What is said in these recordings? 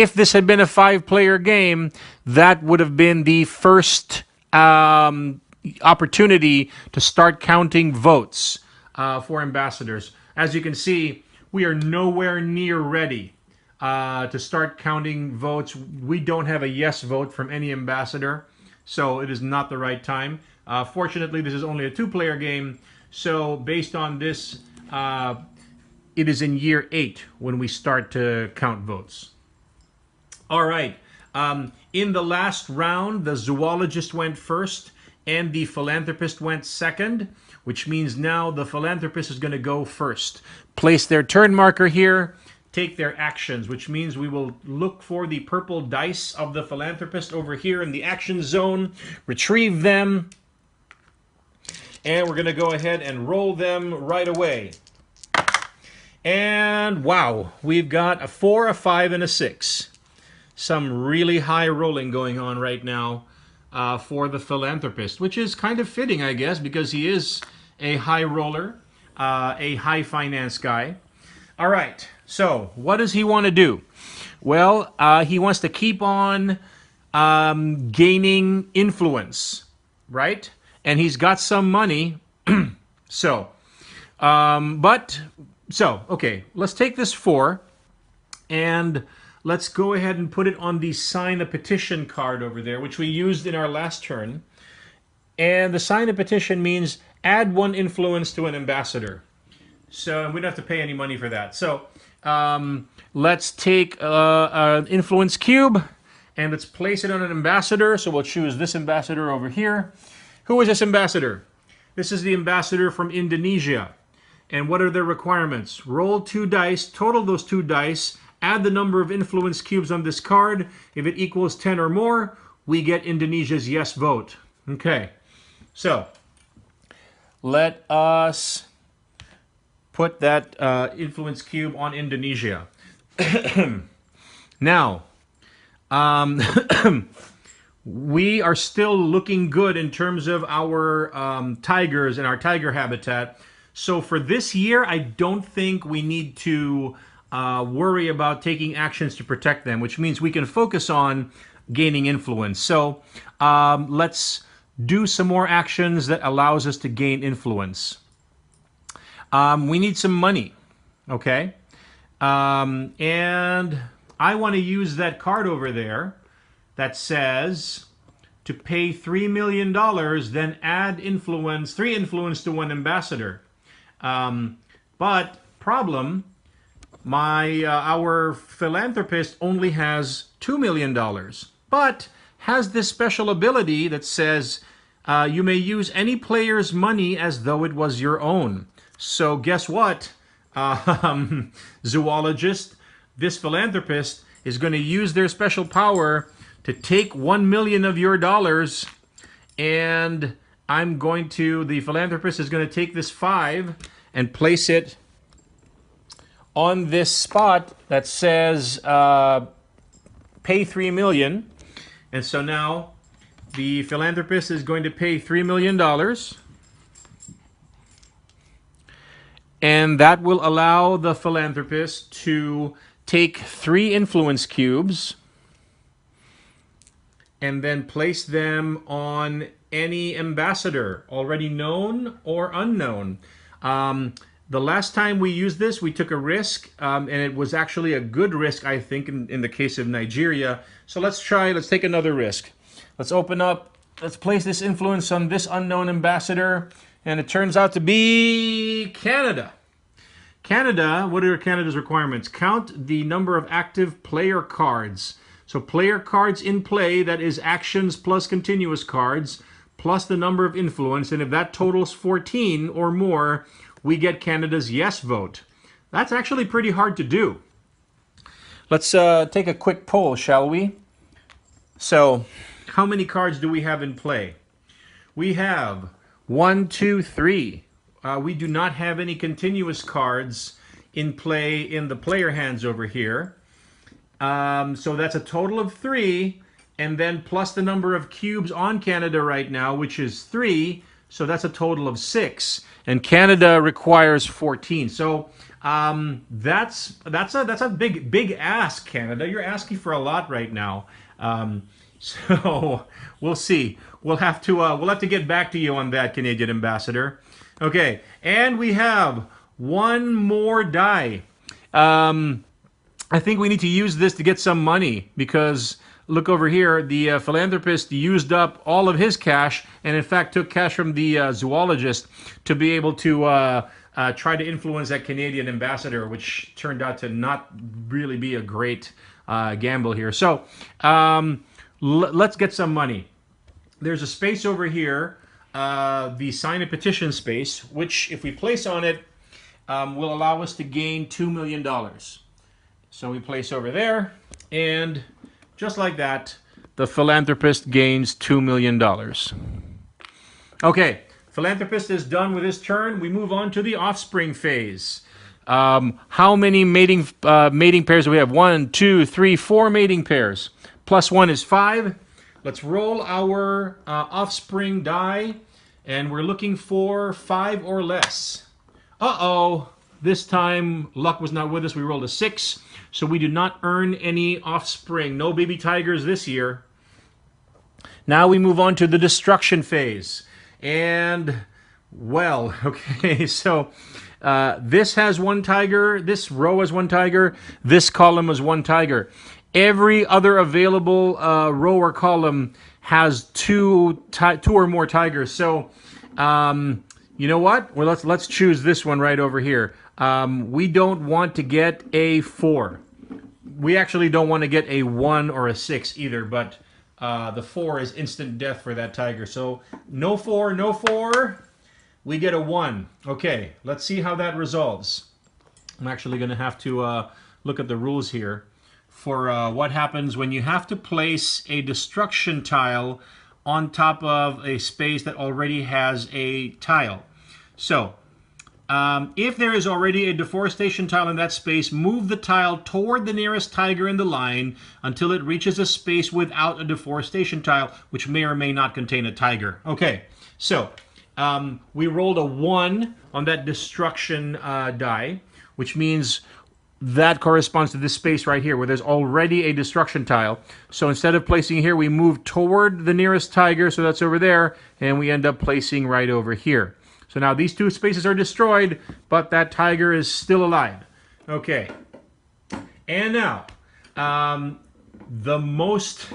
if this had been a 5-player game, that would have been the first opportunity to start counting votes for ambassadors. As you can see, we are nowhere near ready to start counting votes. We don't have a yes vote from any ambassador, so it is not the right time. Fortunately, this is only a 2-player game, so based on this, it is in year 8 when we start to count votes. All right. In the last round, the zoologist went first and the philanthropist went second, which means now the philanthropist is going to go first. Place their turn marker here, take their actions, which means we will look for the purple dice of the philanthropist over here in the action zone, retrieve them, and we're going to go ahead and roll them right away. And wow, we've got a 4, a 5, and a 6. Some really high rolling going on right now for the philanthropist, which is kind of fitting, I guess, because he is a high roller, a high finance guy. All right, so what does he want to do? Well, he wants to keep on gaining influence, right? And he's got some money. Okay, let's take this 4 and let's go ahead and put it on the sign a petition card over there, which we used in our last turn. And the sign a petition means add 1 influence to an ambassador. So we don't have to pay any money for that. So let's take an influence cube and let's place it on an ambassador. So we'll choose this ambassador over here. Who is this ambassador? This is the ambassador from Indonesia. And what are their requirements? Roll 2 dice, total those 2 dice, add the number of influence cubes on this card. If it equals 10 or more, we get Indonesia's yes vote. Okay, so let us put that influence cube on Indonesia. Now, we are still looking good in terms of our tigers and our tiger habitat. So for this year, I don't think we need to worry about taking actions to protect them, which means we can focus on gaining influence. So let's do some more actions that allows us to gain influence. We need some money, okay? And I want to use that card over there that says to pay $3 million, then add influence, 3 influence to 1 ambassador. But problem, our philanthropist only has $2 million, but has this special ability that says you may use any player's money as though it was your own. So guess what, zoologist, this philanthropist is going to use their special power to take 1 million of your dollars, and the philanthropist is going to take this 5 and place it on this spot that says pay 3 million. And so now the philanthropist is going to pay $3 million. And that will allow the philanthropist to take 3 influence cubes and then place them on any ambassador, already known or unknown. The last time we used this, we took a risk, and it was actually a good risk, I think, in the case of Nigeria. So let's take another risk. Let's place this influence on this unknown ambassador, and it turns out to be Canada. Canada, what are Canada's requirements? Count the number of active player cards. So player cards in play, that is actions plus continuous cards, plus the number of influence, and if that totals 14 or more, we get Canada's yes vote. That's actually pretty hard to do. Let's take a quick poll, shall we? So, how many cards do we have in play? We have 1, 2, 3. We do not have any continuous cards in play in the player hands over here. So that's a total of 3, and then plus the number of cubes on Canada right now, which is 3. So that's a total of 6. And Canada requires 14. So that's a big ask, Canada. You're asking for a lot right now. So we'll see. We'll have to get back to you on that, Canadian ambassador. Okay, and we have one more die. I think we need to use this to get some money because look over here, the philanthropist used up all of his cash and in fact took cash from the zoologist to be able to try to influence that Canadian ambassador, which turned out to not really be a great gamble here. So let's get some money. There's a space over here, the sign a petition space, which if we place on it will allow us to gain $2 million. So we place over there, and just like that, the philanthropist gains $2 million. Okay, philanthropist is done with his turn. We move on to the offspring phase. How many mating pairs do we have? 1, 2, 3, 4 mating pairs. Plus 1 is 5. Let's roll our offspring die, and we're looking for 5 or less. Uh-oh. This time, luck was not with us. We rolled a 6, so we did not earn any offspring. No baby tigers this year. Now we move on to the destruction phase. And, well, okay, so this has 1 tiger, this row has 1 tiger, this column has 1 tiger. Every other available row or column has two or more tigers. So, you know what? Well, let's choose this one right over here. We don't want to get a 4. We actually don't want to get a 1 or a 6 either, but the 4 is instant death for that tiger. So no 4, no 4. We get a 1. Okay, let's see how that resolves. I'm actually going to have to look at the rules here for what happens when you have to place a destruction tile on top of a space that already has a tile. So, if there is already a deforestation tile in that space, move the tile toward the nearest tiger in the line until it reaches a space without a deforestation tile, which may or may not contain a tiger. Okay, so we rolled a 1 on that destruction die, which means that corresponds to this space right here where there's already a destruction tile. So instead of placing here, we move toward the nearest tiger, so that's over there, and we end up placing right over here. So now these 2 spaces are destroyed, but that tiger is still alive. Okay. And now, the most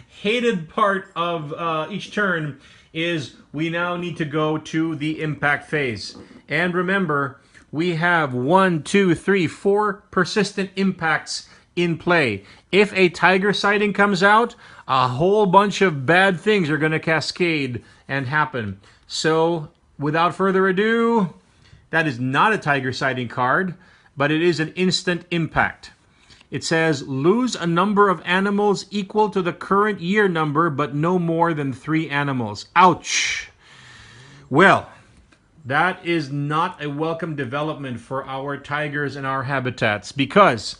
hated part of each turn is we now need to go to the impact phase. And remember, we have 1, 2, 3, 4 persistent impacts in play. If a tiger sighting comes out, a whole bunch of bad things are going to cascade and happen. So, without further ado, that is not a tiger sighting card, but it is an instant impact. It says, lose a number of animals equal to the current year number, but no more than 3 animals. Ouch! Well, that is not a welcome development for our tigers and our habitats because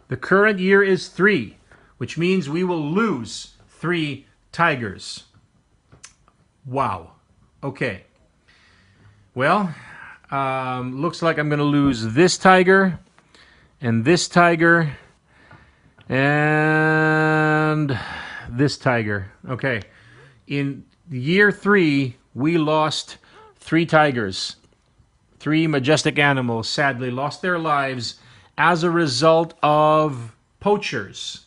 the current year is 3, which means we will lose 3 tigers. Wow. Okay. Well, looks like I'm going to lose this tiger and this tiger and this tiger. Okay. In year 3, we lost 3 tigers. 3 majestic animals sadly lost their lives as a result of poachers.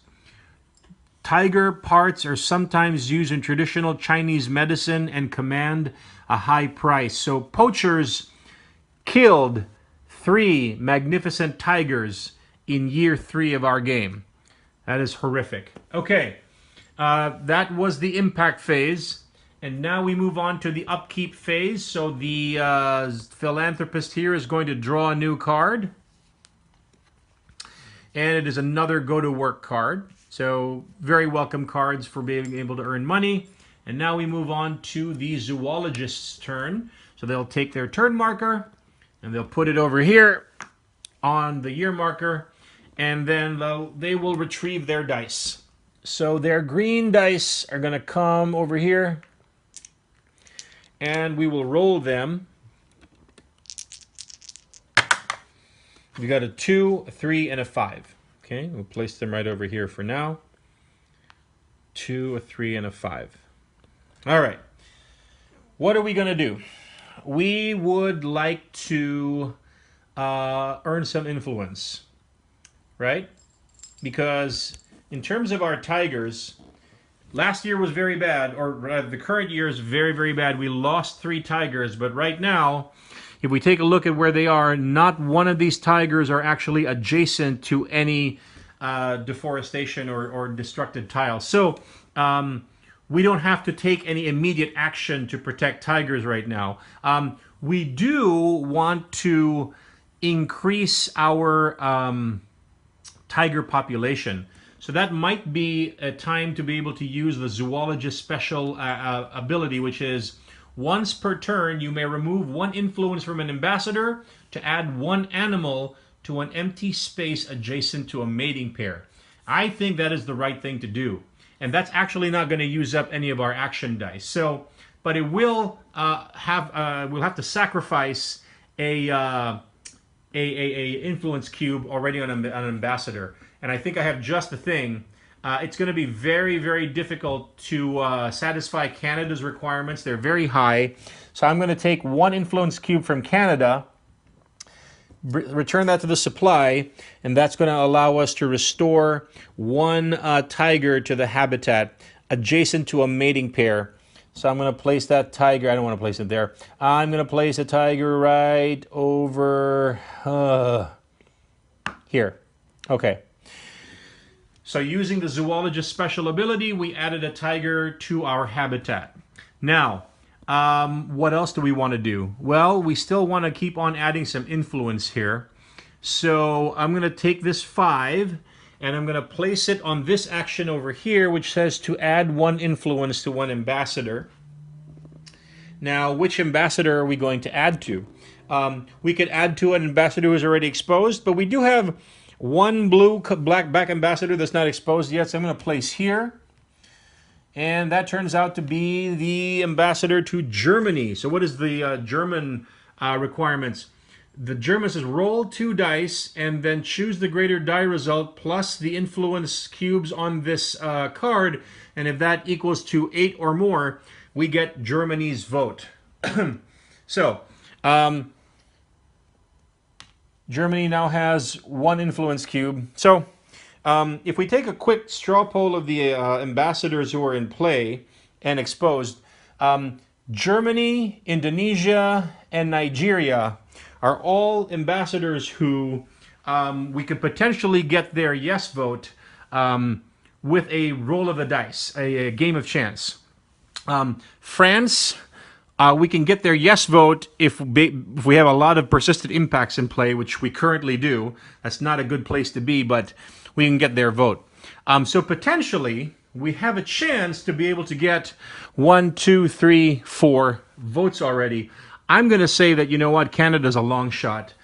Tiger parts are sometimes used in traditional Chinese medicine and command a high price. So poachers killed 3 magnificent tigers in year 3 of our game. That is horrific. Okay, that was the impact phase. And now we move on to the upkeep phase. So the philanthropist here is going to draw a new card. And it is another go to work card. So very welcome cards for being able to earn money. And now we move on to the zoologist's turn. So they'll take their turn marker and they'll put it over here on the year marker. And then they will retrieve their dice. So their green dice are going to come over here. and we will roll them. We got a 2, a 3, and a 5. Okay, we'll place them right over here for now. 2, a 3, and a 5. All right. What are we going to do? We would like to earn some influence, right? Because in terms of our tigers, last year was very bad, or rather the current year is very, very bad. We lost 3 tigers, but right now, if we take a look at where they are, not one of these tigers are actually adjacent to any deforestation or destructed tiles. So we don't have to take any immediate action to protect tigers right now. We do want to increase our tiger population. So that might be a time to be able to use the zoologist special ability, which is once per turn you may remove 1 influence from an ambassador to add 1 animal to an empty space adjacent to a mating pair. I think that is the right thing to do. And that's actually not going to use up any of our action dice. So, but it will we'll have to sacrifice a influence cube already on an ambassador. And I think I have just the thing. It's going to be very, very difficult to satisfy Canada's requirements. They're very high. So I'm going to take 1 influence cube from Canada, return that to the supply, and that's going to allow us to restore 1 tiger to the habitat adjacent to a mating pair. So I'm going to place that tiger. I don't want to place it there. I'm going to place a tiger right over here. Okay. So using the zoologist special ability, we added a tiger to our habitat. Now, what else do we want to do? Well, we still want to keep on adding some influence here. So I'm going to take this 5 and I'm going to place it on this action over here, which says to add 1 influence to 1 ambassador. Now, which ambassador are we going to add to? We could add to an ambassador who is already exposed, but we do have 1 black back ambassador that's not exposed yet, so I'm going to place here. And that turns out to be the ambassador to Germany. So what is the German requirements? The German says roll 2 dice and then choose the greater die result plus the influence cubes on this card. And if that equals to 8 or more, we get Germany's vote. So, Germany now has 1 influence cube. So, if we take a quick straw poll of the ambassadors who are in play and exposed, Germany, Indonesia, and Nigeria are all ambassadors who we could potentially get their yes vote with a roll of the dice, a game of chance. France, we can get their yes vote if we have a lot of persistent impacts in play, which we currently do. That's not a good place to be, but we can get their vote. So potentially, we have a chance to be able to get 1, 2, 3, 4 votes already. I'm going to say that, you know what, Canada's a long shot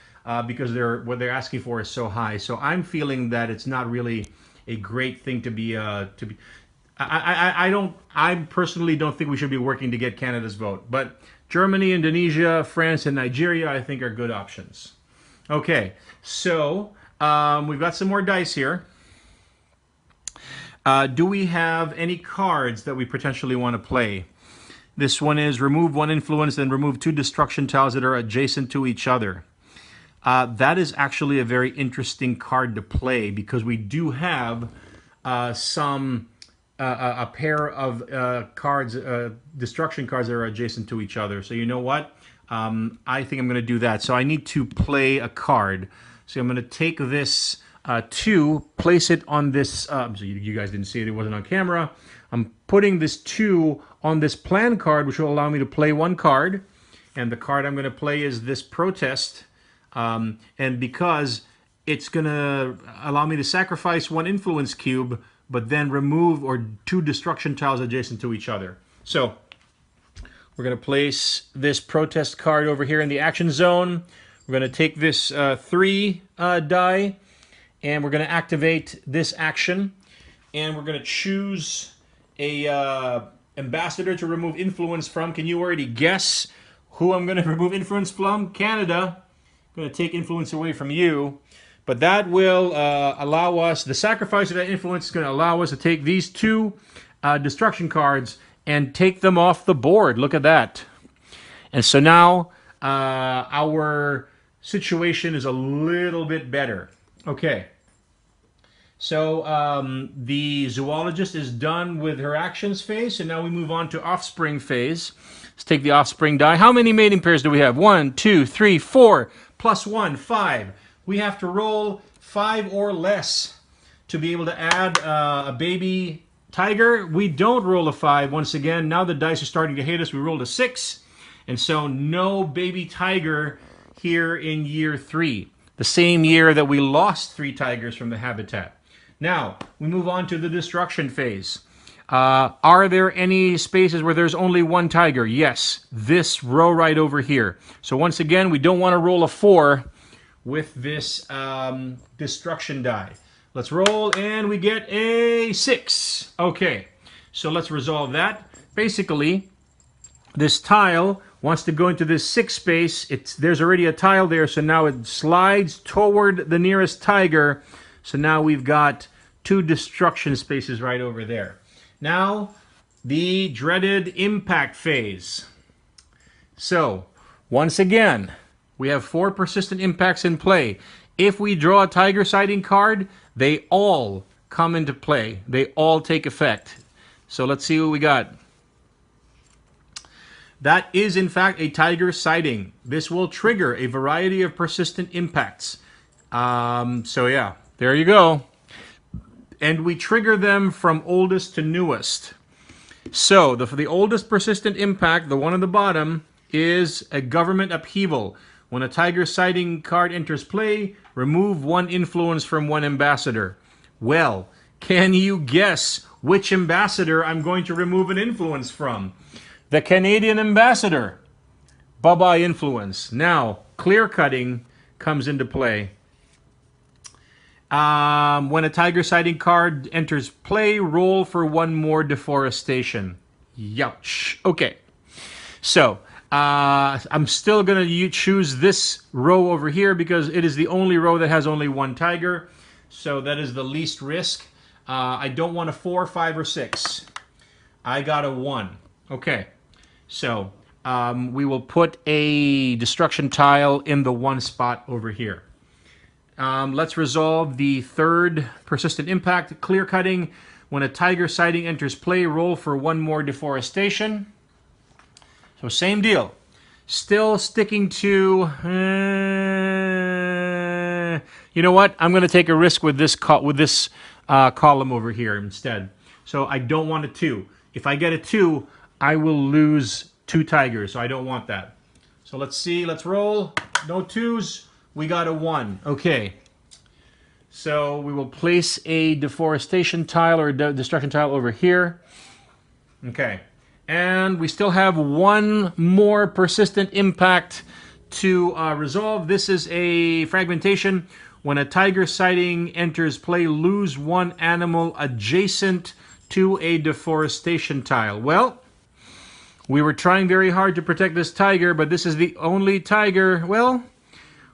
because what they're asking for is so high. So I'm feeling that it's not really a great thing to be. I personally don't think we should be working to get Canada's vote. But Germany, Indonesia, France, and Nigeria, I think, are good options. Okay, so we've got some more dice here. Do we have any cards that we potentially want to play? This one is remove 1 influence, then remove 2 destruction tiles that are adjacent to each other. That is actually a very interesting card to play because we do have a pair of cards, destruction cards that are adjacent to each other. So you know what? I think I'm going to do that. So I need to play a card. So I'm going to take this 2, place it on this. So you guys didn't see it; it wasn't on camera. I'm putting this 2 on this plan card, which will allow me to play 1 card. And the card I'm going to play is this protest. And because it's going to allow me to sacrifice 1 influence cube, but then remove 2 destruction tiles adjacent to each other. So we're going to place this protest card over here in the action zone. We're going to take this 3 die, and we're going to activate this action. And we're going to choose a ambassador to remove influence from. Can you already guess who I'm going to remove influence from? Canada. I'm going to take influence away from you. But that will allow us, the sacrifice of that influence is going to allow us to take these two destruction cards and take them off the board. Look at that. And so now our situation is a little bit better. Okay. So the zoologist is done with her actions phase, and now we move on to offspring phase. Let's take the offspring die. How many mating pairs do we have? 1, 2, 3, 4, plus 1, 5. We have to roll 5 or less to be able to add a baby tiger. We don't roll a 5 once again. Now the dice are starting to hate us. We rolled a 6, and so no baby tiger here in year 3. The same year that we lost 3 tigers from the habitat. Now, we move on to the destruction phase. Are there any spaces where there's only 1 tiger? Yes, this row right over here. So once again, we don't want to roll a 4 with this destruction die. Let's roll, and we get a 6. Okay, so let's resolve that. Basically, this tile wants to go into this 6 space. There's already a tile there, so now it slides toward the nearest tiger. So now we've got 2 destruction spaces right over there. Now, the dreaded impact phase. So, once again, we have 4 persistent impacts in play. If we draw a tiger sighting card, they all come into play. They all take effect. So let's see what we got. That is, in fact, a tiger sighting. This will trigger a variety of persistent impacts. So yeah, there you go. And we trigger them from oldest to newest. So for the oldest persistent impact, the one on the bottom, is a government upheaval. When a tiger sighting card enters play, remove 1 influence from 1 ambassador. Well, can you guess which ambassador I'm going to remove an influence from? The Canadian ambassador. Bye-bye influence. Now, clear cutting comes into play. When a tiger sighting card enters play, roll for 1 more deforestation. Youch. Okay. So, I'm still going to choose this row over here because it is the only row that has only 1 tiger. So that is the least risk. I don't want a 4, 5, or 6. I got a 1. Okay. So we will put a destruction tile in the 1 spot over here. Let's resolve the 3rd persistent impact, clear cutting. When a tiger sighting enters play, roll for 1 more deforestation. So same deal. Still sticking to... you know what? I'm going to take a risk with this column over here instead. So I don't want a 2. If I get a 2, I will lose 2 tigers. So I don't want that. So let's see. Let's roll. No 2s. We got a 1. Okay. So we will place a deforestation tile or a destruction tile over here. Okay. And we still have 1 more persistent impact to resolve. This is a fragmentation. When a tiger sighting enters play, lose 1 animal adjacent to a deforestation tile. Well, we were trying very hard to protect this tiger, but this is the only tiger. Well,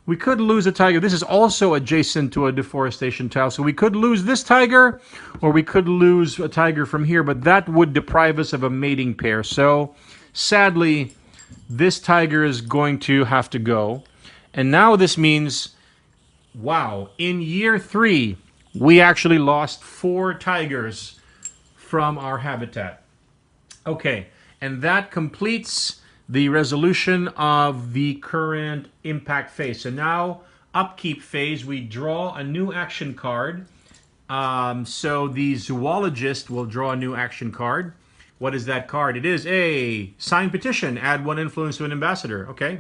we could lose a tiger. This is also adjacent to a deforestation tile, so we could lose this tiger, or we could lose a tiger from here, but that would deprive us of a mating pair. So, sadly, this tiger is going to have to go. And now this means, wow, in year 3, we actually lost 4 tigers from our habitat. Okay, and that completes the resolution of the current impact phase. So now, upkeep phase, we draw a new action card. So the zoologist will draw a new action card. What is that card? It is a signed petition. Add 1 influence to an ambassador. Okay.